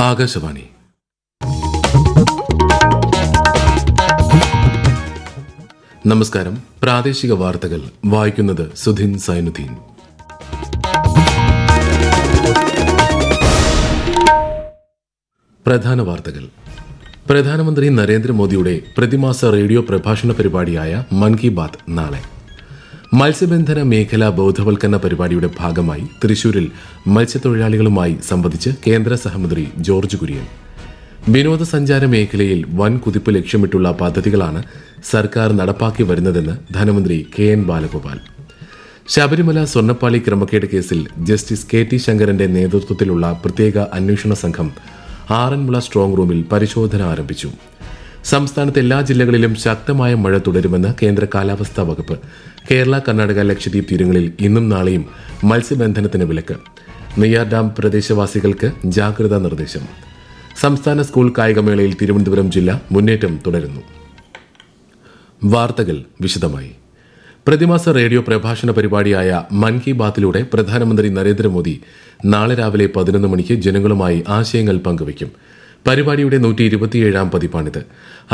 ആകാശവാണി. നമസ്കാരം. പ്രാദേശിക വാർത്തകൾ വായിക്കുന്നത് സുധിൻ സൈനുദ്ദീൻ. പ്രധാന വാർത്തകൾ. പ്രധാനമന്ത്രി നരേന്ദ്രമോദിയുടെ പ്രതിമാസ റേഡിയോ പ്രഭാഷണ പരിപാടിയായ മൻ കി ബാത്ത് നാളെ. മത്സ്യബന്ധന മേഖലാ ബോധവൽക്കരണ പരിപാടിയുടെ ഭാഗമായി തൃശൂരിൽ മത്സ്യത്തൊഴിലാളികളുമായി സംവദിച്ച് കേന്ദ്ര സഹമന്ത്രി ജോർജ് കുര്യൻ. വിനോദസഞ്ചാര മേഖലയിൽ വൻ കുതിപ്പ് ലക്ഷ്യമിട്ടുള്ള പദ്ധതികളാണ് സർക്കാർ നടപ്പാക്കി വരുന്നതെന്ന് ധനമന്ത്രി കെ.എൻ. ബാലഗോപാൽ. ശബരിമല സ്വർണ്ണപ്പാളി ക്രമക്കേട് കേസിൽ ജസ്റ്റിസ് കെ.ടി. ശങ്കരന്റെ നേതൃത്വത്തിലുള്ള പ്രത്യേക അന്വേഷണ സംഘം ആറന്മുള സ്ട്രോങ് റൂമിൽ പരിശോധന ആരംഭിച്ചു. സംസ്ഥാനത്ത് എല്ലാ ജില്ലകളിലും ശക്തമായ മഴ തുടരുമെന്ന് കേന്ദ്ര കാലാവസ്ഥാ വകുപ്പ്. കേരള, കർണാടക, ലക്ഷദ്വീപ് തീരങ്ങളിൽ ഇന്നും നാളെയും മത്സ്യബന്ധനത്തിന് വിലക്ക്. നെയ്യാർ ഡാം പ്രദേശവാസികൾക്ക് ജാഗ്രതാ നിർദ്ദേശം. സംസ്ഥാന സ്കൂൾ കായികമേളയിൽ തിരുവനന്തപുരം ജില്ല മുന്നേറ്റം തുടരുന്നു. വാർത്തകൾ വിശദമായി. പ്രതിമാസ റേഡിയോ പ്രഭാഷണ പരിപാടിയായ മൻ കി ബാത്തിലൂടെ പ്രധാനമന്ത്രി നരേന്ദ്രമോദി നാളെ രാവിലെ 11 മണിക്ക് ജനങ്ങളുമായി ആശയങ്ങൾ പങ്കുവയ്ക്കും. പരിപാടിയുടെ 127ാം പതിപ്പാണിത്.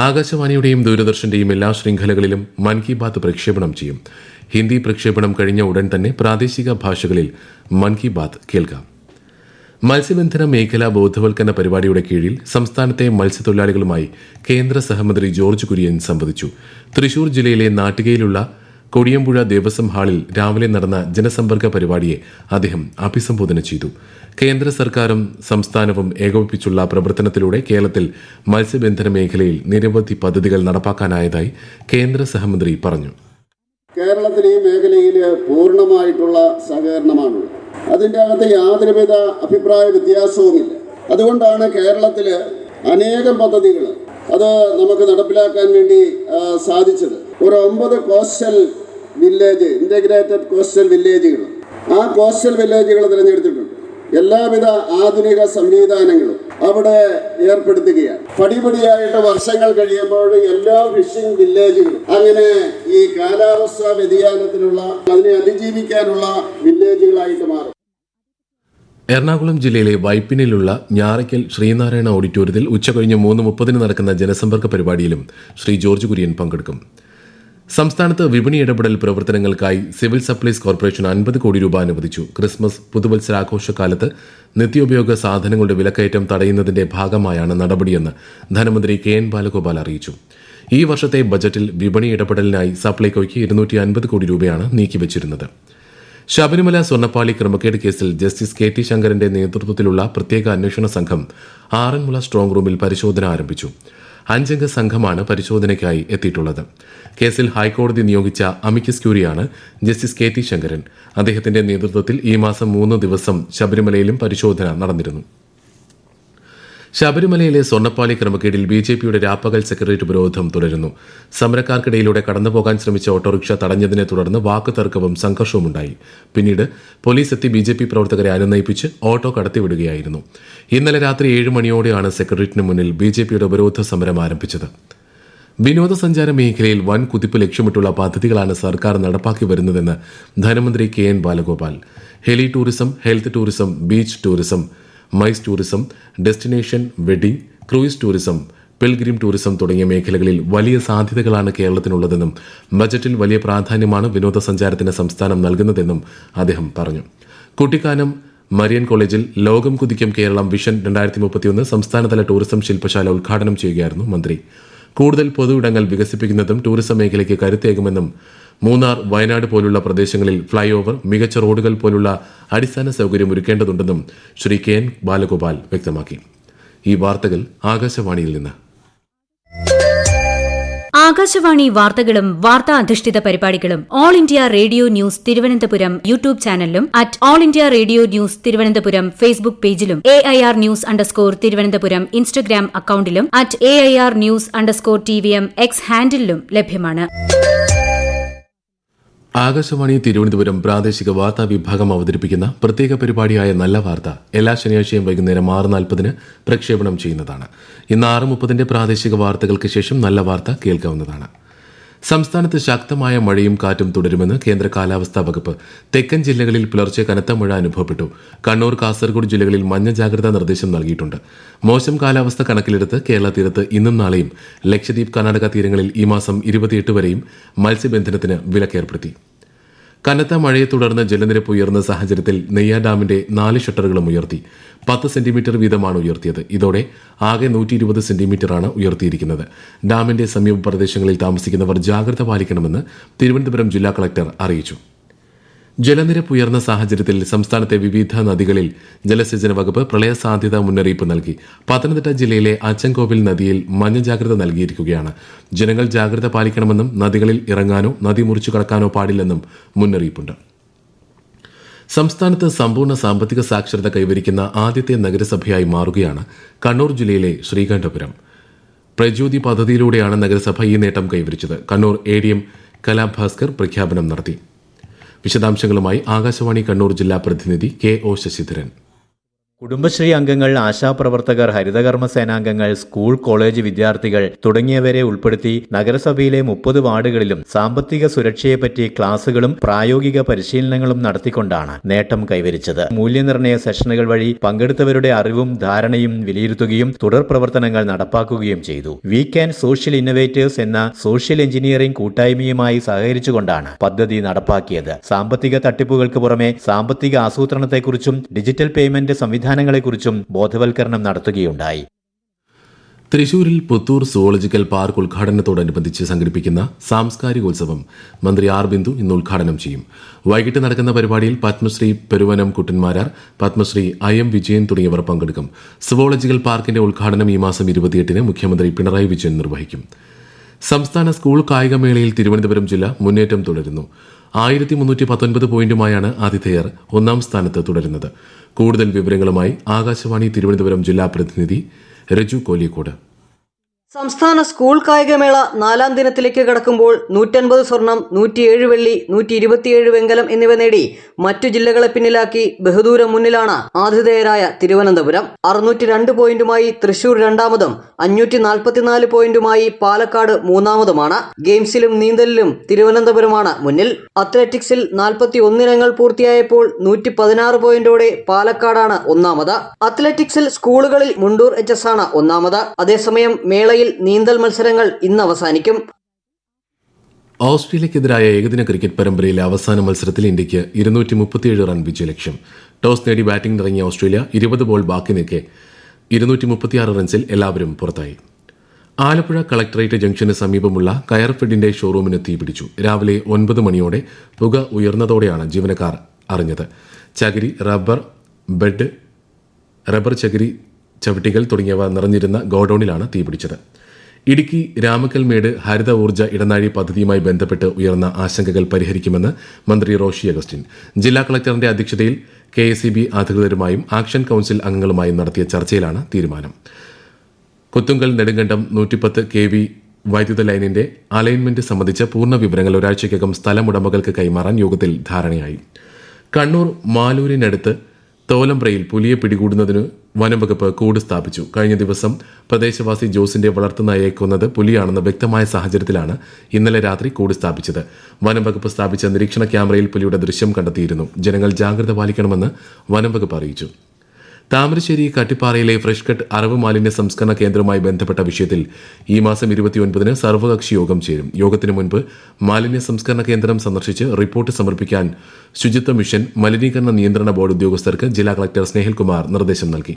ആകാശവാണിയുടെയും ദൂരദർശന്റെയും എല്ലാ ശൃംഖലകളിലും മൻ കി ബാത്ത് പ്രക്ഷേപണം ചെയ്യും. ഹിന്ദി പ്രക്ഷേപണം കഴിഞ്ഞ ഉടൻ തന്നെ പ്രാദേശിക ഭാഷകളിൽ മൻ കി ബാത്ത് കേൾക്കാം. മത്സ്യബന്ധന മേഖലാ ബോധവൽക്കരണ പരിപാടിയുടെ കീഴിൽ സംസ്ഥാനത്തെ മത്സ്യത്തൊഴിലാളികളുമായി കേന്ദ്ര സഹമന്ത്രി ജോർജ് കുര്യൻ സംവദിച്ചു. തൃശൂർ ജില്ലയിലെ നാട്ടികയിലുള്ള കൊടിയമ്പുഴ ദേവസ്വം ഹാളിൽ രാവിലെ നടന്ന ജനസമ്പർക്ക പരിപാടിയെ അദ്ദേഹം അഭിസംബോധന ചെയ്തു. കേന്ദ്ര സർക്കാരും സംസ്ഥാനവും ഏകോപിപ്പിച്ചുള്ള പ്രവർത്തനത്തിലൂടെ കേരളത്തിൽ മത്സ്യബന്ധന മേഖലയിൽ നിരവധി പദ്ധതികൾ നടപ്പാക്കാനായതായി കേന്ദ്ര സഹമന്ത്രി പറഞ്ഞു. കേരളത്തിൽ ഈ മേഖലയിൽ പൂർണ്ണമായിട്ടുള്ള സഹകരണമാണ്. അതിൻ്റെ അകത്ത് യാതൊരുവിധ അഭിപ്രായ വ്യത്യാസവുമില്ല. അതുകൊണ്ടാണ് കേരളത്തിൽ അനേകം പദ്ധതികൾ അത് നമുക്ക് നടപ്പിലാക്കാൻ വേണ്ടി സാധിച്ചത്. ഒരു 9 കോസ്റ്റൽ വില്ലേജ്, ഇൻ്റഗ്രേറ്റഡ് കോസ്റ്റൽ വില്ലേജുകൾ, ആ കോസ്റ്റൽ വില്ലേജുകൾ തിരഞ്ഞെടുത്തിട്ടുണ്ട്. എല്ലാവിധ ആധുനിക സംവിധാനങ്ങളും അവിടെ ഏർപ്പെടുത്തുകയാണ്. പടിപടിയായിട്ട് വർഷങ്ങൾ കഴിയുമ്പോൾ എല്ലാ ഫിഷിംഗ് വില്ലേജുകളും അങ്ങനെ ഈ കാലാവസ്ഥാ വ്യതിയാനത്തിനുള്ള അതിനെ അതിജീവിക്കാനുള്ള വില്ലേജുകളായിട്ട് മാറും. എറണാകുളം ജില്ലയിലെ വൈപ്പിനിലുള്ള ഞാറയ്ക്കൽ ശ്രീനാരായണ ഓഡിറ്റോറിയത്തിൽ ഉച്ചകഴിഞ്ഞ് 3:30 നടക്കുന്ന ജനസമ്പർക്ക പരിപാടിയിലും ശ്രീ ജോർജ് കുര്യൻ പങ്കെടുക്കും. സംസ്ഥാനത്ത് വിപണി ഇടപെടൽ പ്രവർത്തനങ്ങൾക്കായി സിവിൽ സപ്ലൈസ് കോർപ്പറേഷൻ 50 കോടി രൂപ അനുവദിച്ചു. ക്രിസ്മസ്, പുതുവത്സരാഘോഷകാലത്ത് നിത്യോപയോഗ സാധനങ്ങളുടെ വിലക്കയറ്റം തടയുന്നതിന്റെ ഭാഗമായാണ് നടപടിയെന്ന് ധനമന്ത്രി കെ.എൻ. ബാലഗോപാൽ അറിയിച്ചു. ഈ വർഷത്തെ ബജറ്റിൽ വിപണി ഇടപെടലിനായി സപ്ലൈകോയ്ക്ക് 250 കോടി രൂപയാണ് നീക്കിവച്ചിരുന്നത്. ശബരിമല സ്വർണ്ണപ്പാളി ക്രമക്കേട് കേസിൽ ജസ്റ്റിസ് കെ.ടി. ശങ്കരന്റെ നേതൃത്വത്തിലുള്ള പ്രത്യേക അന്വേഷണ സംഘം ആറന്മുള സ്ട്രോങ് റൂമിൽ പരിശോധന ആരംഭിച്ചു. 5 അംഗ സംഘമാണ് പരിശോധനയ്ക്കായി എത്തിയിട്ടുള്ളത്. കേസിൽ ഹൈക്കോടതി നിയോഗിച്ച അമിക്കസ് ക്യൂറിയാണ് ജസ്റ്റിസ് കെ.ടി. ശങ്കരൻ. അദ്ദേഹത്തിന്റെ നേതൃത്വത്തിൽ ഈ മാസം 3 ദിവസം ശബരിമലയിലും പരിശോധന നടന്നിരുന്നു. ശബരിമലയിലെ സ്വർണ്ണപ്പാളി ക്രമക്കേടിൽ ബിജെപിയുടെ രാപ്പകൽ സെക്രട്ടേറിയറ്റ് ഉപരോധം തുടരുന്നു. സമരക്കാർക്കിടയിലൂടെ കടന്നുപോകാൻ ശ്രമിച്ച ഓട്ടോറിക്ഷ തടഞ്ഞതിനെ തുടർന്ന് വാക്കുതർക്കവും സംഘർഷവുമുണ്ടായി. പിന്നീട് പോലീസ് എത്തി ബിജെപി പ്രവർത്തകരെ അനുനയിപ്പിച്ച് ഓട്ടോ കടത്തിവിടുകയായിരുന്നു. ഇന്നലെ രാത്രി 7 മണിയോടെയാണ് സെക്രട്ടേറിയറ്റിന് മുന്നിൽ ബിജെപിയുടെ ഉപരോധ സമരം ആരംഭിച്ചത്. വിനോദസഞ്ചാര മേഖലയിൽ വൻ കുതിപ്പ് ലക്ഷ്യമിട്ടുള്ള പദ്ധതികളാണ് സർക്കാർ നടപ്പാക്കി വരുന്നതെന്ന് ധനമന്ത്രി K N. Balagopal. Heli tourism, health tourism, beach tourism, MICE tourism, destination wedding, cruise tourism, pilgrim tourism തുടങ്ങിയ മേഖലകളിൽ വലിയ സാധ്യതകളാണ് കേരളത്തിനുള്ളതെന്നും ബജറ്റിൽ വലിയ പ്രാധാന്യമാണ് വിനോദസഞ്ചാരത്തിന് സംസ്ഥാനം നൽകുന്നതെന്നും അദ്ദേഹം പറഞ്ഞു. കുട്ടിക്കാനം മരിയൻ കോളേജിൽ ലോകം കുതിക്കും കേരളം വിഷൻ 2031 സംസ്ഥാനതല ടൂറിസം ശില്പശാല ഉദ്ഘാടനം ചെയ്യുകയായിരുന്നു മന്ത്രി. കൂടുതൽ പൊതുയിടങ്ങൾ വികസിപ്പിക്കുന്നതും ടൂറിസം മേഖലയ്ക്ക് കരുത്തേകുമെന്നും മൂന്നാർ, വയനാട് പോലുള്ള പ്രദേശങ്ങളിൽ ഫ്ളൈ ഓവർ, മികച്ച റോഡുകൾ പോലുള്ള അടിസ്ഥാന സൗകര്യം ഒരുക്കേണ്ടതുണ്ടെന്നും ശ്രീ കെ.എൻ. ബാലഗോപാൽ വ്യക്തമാക്കി. ഈ വാർത്തകൾ ആകാശവാണിയിൽ നിന്ന്. ആകാശവാണി വാർത്തകളും വാർത്താ അധിഷ്ഠിത പരിപാടികളും All India Radio news Thiruvananthapuram YouTube ചാനലിലും All India Radio news Thiruvananthapuram Facebook പേജിലും AIR ന്യൂസ് _തിരുവനന്തപുരം ഇൻസ്റ്റഗ്രാം അക്കൌണ്ടിലും AIR ന്യൂസ് _TVM എക്സ് ഹാൻഡിലും ലഭ്യമാണ്. ആകാശവാണി തിരുവനന്തപുരം പ്രാദേശിക വാർത്താ വിഭാഗം അവതരിപ്പിക്കുന്ന പ്രത്യേക പരിപാടിയായ നല്ല വാർത്ത എല്ലാ ശനിയാഴ്ചയും വൈകുന്നേരം 6:40 പ്രക്ഷേപണം ചെയ്യുന്നതാണ്. ഇന്ന് 6:30 പ്രാദേശിക വാർത്തകൾക്ക് ശേഷം നല്ല വാർത്ത കേൾക്കാവുന്നതാണ്. സംസ്ഥാനത്ത് ശക്തമായ മഴയും കാറ്റും തുടരുമെന്ന് കേന്ദ്ര കാലാവസ്ഥാ വകുപ്പ്. തെക്കൻ ജില്ലകളിൽ പുലർച്ചെ കനത്ത മഴ അനുഭവപ്പെട്ടു. കണ്ണൂർ, കാസർഗോഡ് ജില്ലകളിൽ മഞ്ഞ ജാഗ്രതാ നിർദ്ദേശം നൽകിയിട്ടുണ്ട്. മോശം കാലാവസ്ഥ കണക്കിലെടുത്ത് കേരള തീരത്ത് ഇന്നും നാളെയും, ലക്ഷദ്വീപ്, കർണാടക തീരങ്ങളിൽ ഈ മാസം 28 വരെയും മത്സ്യബന്ധനത്തിന് വിലക്കേർപ്പെടുത്തി. കനത്ത മഴയെ തുടർന്ന് ജലനിരപ്പ് ഉയർന്ന സാഹചര്യത്തിൽ നെയ്യാർ ഡാമിന്റെ 4 ഷട്ടറുകളും ഉയർത്തി. 10 സെന്റിമീറ്റർ വീതമാണ് ഉയർത്തിയത്. ഇതോടെ ആകെ 120 സെന്റിമീറ്ററാണ് ഉയർത്തിയിരിക്കുന്നത്. ഡാമിന്റെ സമീപ പ്രദേശങ്ങളിൽ താമസിക്കുന്നവർ ജാഗ്രത പാലിക്കണമെന്ന് തിരുവനന്തപുരം ജില്ലാ കളക്ടർ അറിയിച്ചു. ജലനിരപ്പ് ഉയർന്ന സാഹചര്യത്തിൽ സംസ്ഥാനത്തെ വിവിധ നദികളിൽ ജലസേചന വകുപ്പ് പ്രളയ സാധ്യതാ മുന്നറിയിപ്പ് നൽകി. പത്തനംതിട്ട ജില്ലയിലെ അച്ചൻകോവിൽ നദിയിൽ മഞ്ഞ ജാഗ്രത നൽകിയിരിക്കുകയാണ്. ജനങ്ങൾ ജാഗ്രത പാലിക്കണമെന്നും നദികളിൽ ഇറങ്ങാനോ നദി മുറിച്ചു കടക്കാനോ പാടില്ലെന്നും മുന്നറിയിപ്പുണ്ട്. സംസ്ഥാനത്ത് സമ്പൂർണ്ണ സാമ്പത്തിക സാക്ഷരത കൈവരിക്കുന്ന ആദ്യത്തെ നഗരസഭയായി മാറുകയാണ് കണ്ണൂർ ജില്ലയിലെ ശ്രീകണ്ഠപുരം. പ്രജ്യോതി പദ്ധതിയിലൂടെയാണ് നഗരസഭ ഈ നേട്ടം കൈവരിച്ചത്. കണ്ണൂർ ADM കലാഭാസ്കർ പ്രഖ്യാപനം നടത്തി. വിശദാംശങ്ങളുമായി ആകാശവാണി കണ്ണൂർ ജില്ലാ പ്രതിനിധി KO ശശിധരൻ. കുടുംബശ്രീ അംഗങ്ങൾ, ആശാപ്രവർത്തകർ, ഹരിതകർമ്മ സേനാംഗങ്ങൾ, സ്കൂൾ കോളേജ് വിദ്യാർത്ഥികൾ തുടങ്ങിയവരെ ഉൾപ്പെടുത്തി നഗരസഭയിലെ 30 വാർഡുകളിലും സാമ്പത്തിക സുരക്ഷയെപ്പറ്റി ക്ലാസുകളും പ്രായോഗിക പരിശീലനങ്ങളും നടത്തിക്കൊണ്ടാണ് നേട്ടം കൈവരിച്ചത്. മൂല്യനിർണ്ണയ സെഷനുകൾ വഴി പങ്കെടുത്തവരുടെ അറിവും ധാരണയും വിലയിരുത്തുകയും തുടർ പ്രവർത്തനങ്ങൾ നടപ്പാക്കുകയും ചെയ്തു. വീക്ക് ആൻഡ് സോഷ്യൽ ഇന്നോവേറ്റേഴ്സ് എന്ന സോഷ്യൽ എഞ്ചിനീയറിംഗ് കൂട്ടായ്മയുമായി സഹകരിച്ചുകൊണ്ടാണ് പദ്ധതി നടപ്പാക്കിയത്. സാമ്പത്തിക തട്ടിപ്പുകൾക്ക് പുറമെ സാമ്പത്തിക ആസൂത്രണത്തെക്കുറിച്ചും ഡിജിറ്റൽ പേയ്മെന്റ് സംവിധാനങ്ങളെക്കുറിച്ചും ബോധവൽക്കരണം നടത്തുകയുണ്ടായി. തൃശൂരിൽ പുത്തൂർ സുവോളജിക്കൽ പാർക്ക് ഉദ്ഘാടനത്തോടനുബന്ധിച്ച് സംഘടിപ്പിക്കുന്ന സാംസ്കാരികോത്സവം മന്ത്രി R. ബിന്ദു ഇന്ന് ഉദ്ഘാടനം ചെയ്യും. വൈകിട്ട് നടക്കുന്ന പരിപാടിയിൽ പത്മശ്രീ പെരുവനം കുട്ടന്മാരാർ, പത്മശ്രീ IM വിജയൻ തുടങ്ങിയവർ പങ്കെടുക്കും. സുവോളജിക്കൽ പാർക്കിന്റെ ഉദ്ഘാടനം ഈ മാസം 28-ന് മുഖ്യമന്ത്രി പിണറായി വിജയൻ നിർവഹിക്കും. സംസ്ഥാന സ്കൂൾ കായികമേളയിൽ തിരുവനന്തപുരം ജില്ല മുന്നേറ്റം തുടരുന്നു. 1319 പോയിന്റുമായാണ് ആതിഥേയർ ഒന്നാം സ്ഥാനത്ത് തുടരുന്നത്. കൂടുതൽ വിവരങ്ങളുമായി ആകാശവാണി തിരുവനന്തപുരം ജില്ലാ പ്രതിനിധി രജു കോലിക്കോട്. സംസ്ഥാന സ്കൂൾ കായികമേള 4ാം ദിനത്തിലേക്ക് കടക്കുമ്പോൾ 150 സ്വർണം, 107 വെള്ളി, 127 വെങ്കലം എന്നിവ നേടി മറ്റു ജില്ലകളെ പിന്നിലാക്കി ബഹുദൂരം മുന്നിലാണ് ആതിഥേയരായ തിരുവനന്തപുരം. 602 പോയിന്റുമായി തൃശൂർ രണ്ടാമതും 544 പോയിന്റുമായി പാലക്കാട് മൂന്നാമതുമാണ്. ഗെയിംസിലും നീന്തലിലും തിരുവനന്തപുരമാണ് മുന്നിൽ. അത്ലറ്റിക്സിൽ 41 ഇനങ്ങൾ പൂർത്തിയായപ്പോൾ 116 പോയിന്റോടെ പാലക്കാടാണ് ഒന്നാമത്. അത്ലറ്റിക്സിൽ സ്കൂളുകളിൽ മുണ്ടൂർ HS ആണ് ഒന്നാമത്. അതേസമയം മേളയിൽ നീന്തൽ മത്സരങ്ങൾ ഇന്ന് അവസാനിക്കും. ഓസ്ട്രേലിയക്കെതിരായ ഏകദിന ക്രിക്കറ്റ് പരമ്പരയിലെ അവസാന മത്സരത്തിൽ ഇന്ത്യയ്ക്ക് 237 റൺ വിജയലക്ഷ്യം. ടോസ് നേടി ബാറ്റിംഗിനിറങ്ങിയ ഓസ്ട്രേലിയ 20 ബോൾ ബാക്കി നിൽക്കെ 236 റൺസിൽ എല്ലാവരും പുറത്തായി. ആലപ്പുഴ കളക്ടറേറ്റ് ജംഗ്ഷന് സമീപമുള്ള കയർഫെഡിന്റെ ഷോറൂമിന് തീപിടിച്ചു. രാവിലെ 9 മണിയോടെ പുക ഉയർന്നതോടെയാണ് ജീവനക്കാർ അറിഞ്ഞത്. ചകിരി, റബ്ബർ ചകിരി ചവിട്ടികൾ തുടങ്ങിയവ നിറഞ്ഞിരുന്ന ഗോഡൌണിലാണ് തീപിടിച്ചത്. ഇടുക്കി രാമക്കൽമേട് ഹരിത ഊർജ്ജ ഇടനാഴി പദ്ധതിയുമായി ബന്ധപ്പെട്ട് ഉയർന്ന ആശങ്കകൾ പരിഹരിക്കുമെന്ന് മന്ത്രി റോഷി അഗസ്റ്റിൻ. ജില്ലാ കളക്ടറിന്റെ അധ്യക്ഷതയിൽ KSEB അധികൃതരുമായും ആക്ഷൻ കൌൺസിൽ അംഗങ്ങളുമായും നടത്തിയ ചർച്ചയിലാണ് തീരുമാനം. കുത്തുങ്കൽ നെടുങ്കണ്ടം 110 kV വൈദ്യുത ലൈനിന്റെ അലൈൻമെന്റ് സംബന്ധിച്ച പൂർണ്ണ വിവരങ്ങൾ ഒരാഴ്ചയ്ക്കകം സ്ഥലമുടമകൾക്ക് കൈമാറാൻ യോഗത്തിൽ ധാരണയായി. കണ്ണൂർ മാലൂരിനടുത്ത് തോലംപ്രയിൽ പുലിയെ പിടികൂടുന്നതിന് വനംവകുപ്പ് കൂട് സ്ഥാപിച്ചു. കഴിഞ്ഞ ദിവസം പ്രദേശവാസി ജോസിന്റെ വളർത്തുനായയെ കൊന്നത് പുലിയാണെന്ന് വ്യക്തമായ സാഹചര്യത്തിലാണ് ഇന്നലെ രാത്രി കൂട് സ്ഥാപിച്ചത്. വനംവകുപ്പ് സ്ഥാപിച്ച നിരീക്ഷണ ക്യാമറയിൽ പുലിയുടെ ദൃശ്യം കണ്ടെത്തിയിരുന്നു. ജനങ്ങൾ ജാഗ്രത പാലിക്കണമെന്ന് വനംവകുപ്പ് അറിയിച്ചു. താമരശ്ശേരി കട്ടിപ്പാറയിലെ ഫ്രഷ് കട്ട് അറവ് മാലിന്യ സംസ്കരണ കേന്ദ്രവുമായി ബന്ധപ്പെട്ട വിഷയത്തിൽ ഈ മാസം 29-ന് സർവകക്ഷി യോഗം ചേരും. യോഗത്തിന് മുൻപ് മാലിന്യ സംസ്കരണ കേന്ദ്രം സന്ദർശിച്ച് റിപ്പോർട്ട് സമർപ്പിക്കാൻ ശുചിത്വ മിഷൻ മലിനീകരണ നിയന്ത്രണ ബോർഡ് ഉദ്യോഗസ്ഥർക്ക് ജില്ലാ കളക്ടർ സ്നേഹിൽകുമാർ നിർദ്ദേശം നൽകി.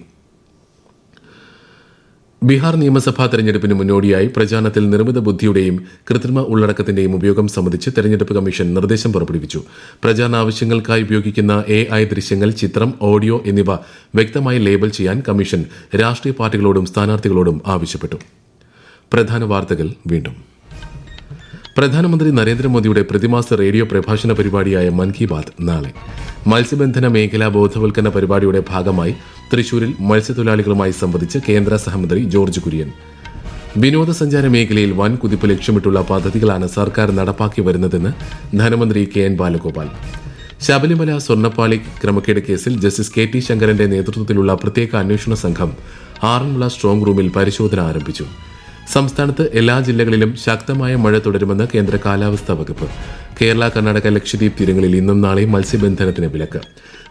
ബീഹാർ നിയമസഭാ തെരഞ്ഞെടുപ്പിന് മുന്നോടിയായി പ്രചാരണത്തിൽ നിർമ്മിത ബുദ്ധിയുടെയും കൃത്രിമ ഉള്ളടക്കത്തിന്റെയും ഉപയോഗം സംബന്ധിച്ച് തെരഞ്ഞെടുപ്പ് കമ്മീഷൻ നിർദ്ദേശം പുറപ്പെടുവിച്ചു. പ്രചാരണ ആവശ്യങ്ങൾക്കായി ഉപയോഗിക്കുന്ന AI ദൃശ്യങ്ങൾ, ചിത്രം, ഓഡിയോ എന്നിവ വ്യക്തമായി ലേബൽ ചെയ്യാൻ കമ്മീഷൻ രാഷ്ട്രീയ പാർട്ടികളോടും സ്ഥാനാർത്ഥികളോടും ആവശ്യപ്പെട്ടു. പ്രധാന വാർത്തകൾ വീണ്ടും. പ്രധാനമന്ത്രി നരേന്ദ്രമോദിയുടെ പ്രതിമാസ റേഡിയോ പ്രഭാഷണ പരിപാടിയായ മൻ കി ബാത് നാളെ. മത്സ്യബന്ധന മേഖലാ ബോധവൽക്കരണ പരിപാടിയുടെ ഭാഗമായി തൃശൂരിൽ മത്സ്യത്തൊഴിലാളികളുമായി സംവദിച്ച് കേന്ദ്ര സഹമന്ത്രി ജോർജ് കുര്യൻ. വിനോദസഞ്ചാര മേഖലയിൽ വൻ കുതിപ്പ് ലക്ഷ്യമിട്ടുള്ള പദ്ധതികളാണ് സർക്കാർ നടപ്പാക്കി വരുന്നതെന്ന് ധനമന്ത്രി KN ബാലഗോപാൽ. ശബരിമല സ്വർണ്ണപ്പാളി ക്രമക്കേട് കേസിൽ ജസ്റ്റിസ് KT ശങ്കരന്റെ നേതൃത്വത്തിലുള്ള പ്രത്യേക അന്വേഷണ സംഘം ആറന്മുള സ്ട്രോങ് റൂമിൽ പരിശോധന ആരംഭിച്ചു. സംസ്ഥാനത്ത് എല്ലാ ജില്ലകളിലും ശക്തമായ മഴ തുടരുമെന്ന് കേന്ദ്ര കാലാവസ്ഥാ വകുപ്പ്. കേരള, കർണാടക, ലക്ഷദ്വീപ് തീരങ്ങളിൽ ഇന്നും നാളെയും മത്സ്യബന്ധനത്തിന് വിലക്ക്.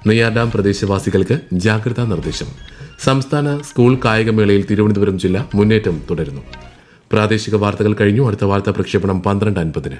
നെയ്യാർ ഡാം പ്രദേശവാസികൾക്ക് ജാഗ്രതാ നിർദ്ദേശം. സംസ്ഥാന സ്കൂൾ കായികമേളയിൽ തിരുവനന്തപുരം ജില്ല മുന്നേറ്റം തുടരുന്നു. പ്രാദേശിക വാർത്തകൾ കഴിഞ്ഞു. അടുത്ത വാർത്താ പ്രക്ഷേപണം 12:50.